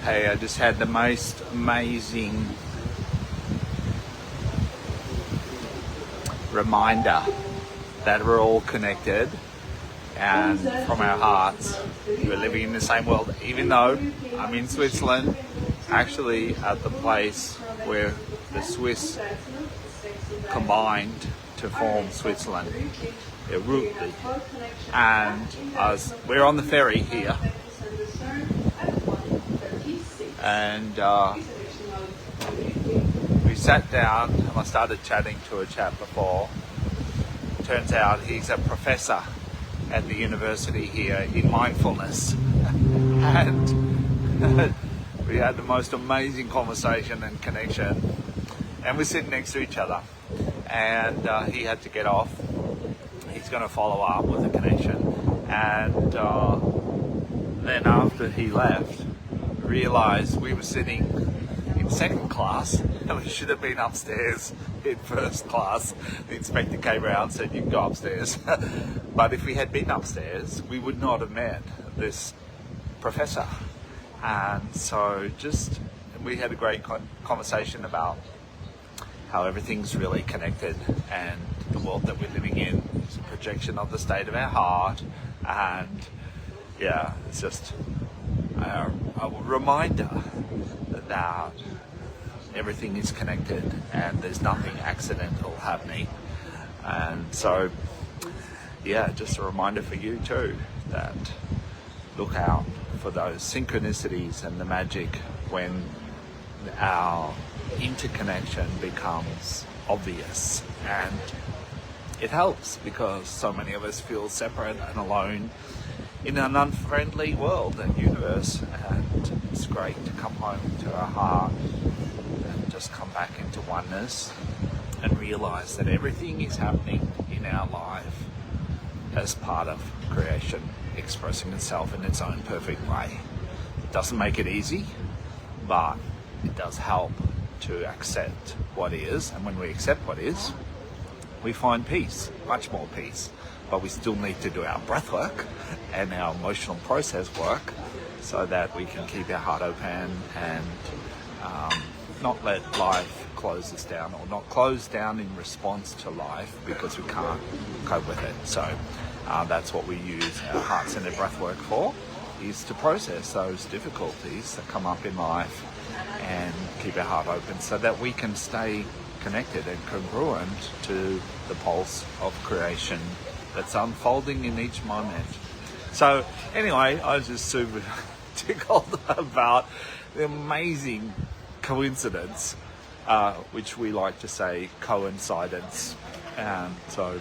Hey, I just had the most amazing reminder that we're all connected, and from our hearts we're living in the same world. Even though I'm in Switzerland, actually at the place where the Swiss combined to form Switzerland, and we're on the ferry here, and we sat down and I started chatting to a chap before. Turns out he's a professor at the university here in mindfulness, and we had the most amazing conversation and connection, and we're sitting next to each other, and he had to get off. He's going to follow up with a connection, and then after he left, realized we were sitting in second class and we should have been upstairs in first class. The inspector came around and said, you can go upstairs. But if we had been upstairs, we would not have met this professor. And so we had a great conversation about how everything's really connected, and the world that we're living in is a projection of the state of our heart. And yeah, it's just a reminder that everything is connected and there's nothing accidental happening. And so yeah, just a reminder for you too, that look out for those synchronicities and the magic when our interconnection becomes obvious. And it helps because so many of us feel separate and alone in an unfriendly world and universe, and it's great to come home to our heart and just come back into oneness and realize that everything is happening in our life as part of creation, expressing itself in its own perfect way. It doesn't make it easy, but it does help to accept what is, and when we accept what is, we find peace, much more peace. But we still need to do our breath work and our emotional process work so that we can keep our heart open and not let life close us down, or not close down in response to life because we can't cope with it. So that's what we use our heart-centered breath work for, is to process those difficulties that come up in life and keep our heart open so that we can stay connected and congruent to the pulse of creation that's unfolding in each moment. So anyway, I was just super tickled about the amazing coincidence, which we like to say coincidence. And so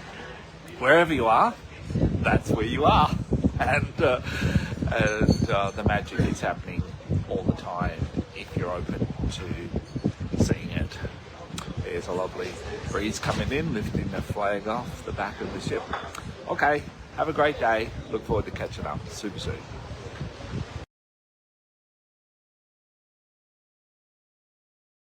wherever you are, that's where you are. And the magic is happening all the time if you're open to seeing it. There's a lovely breeze coming in, lifting the flag off the back of the ship. Okay, have a great day. Look forward to catching up super soon.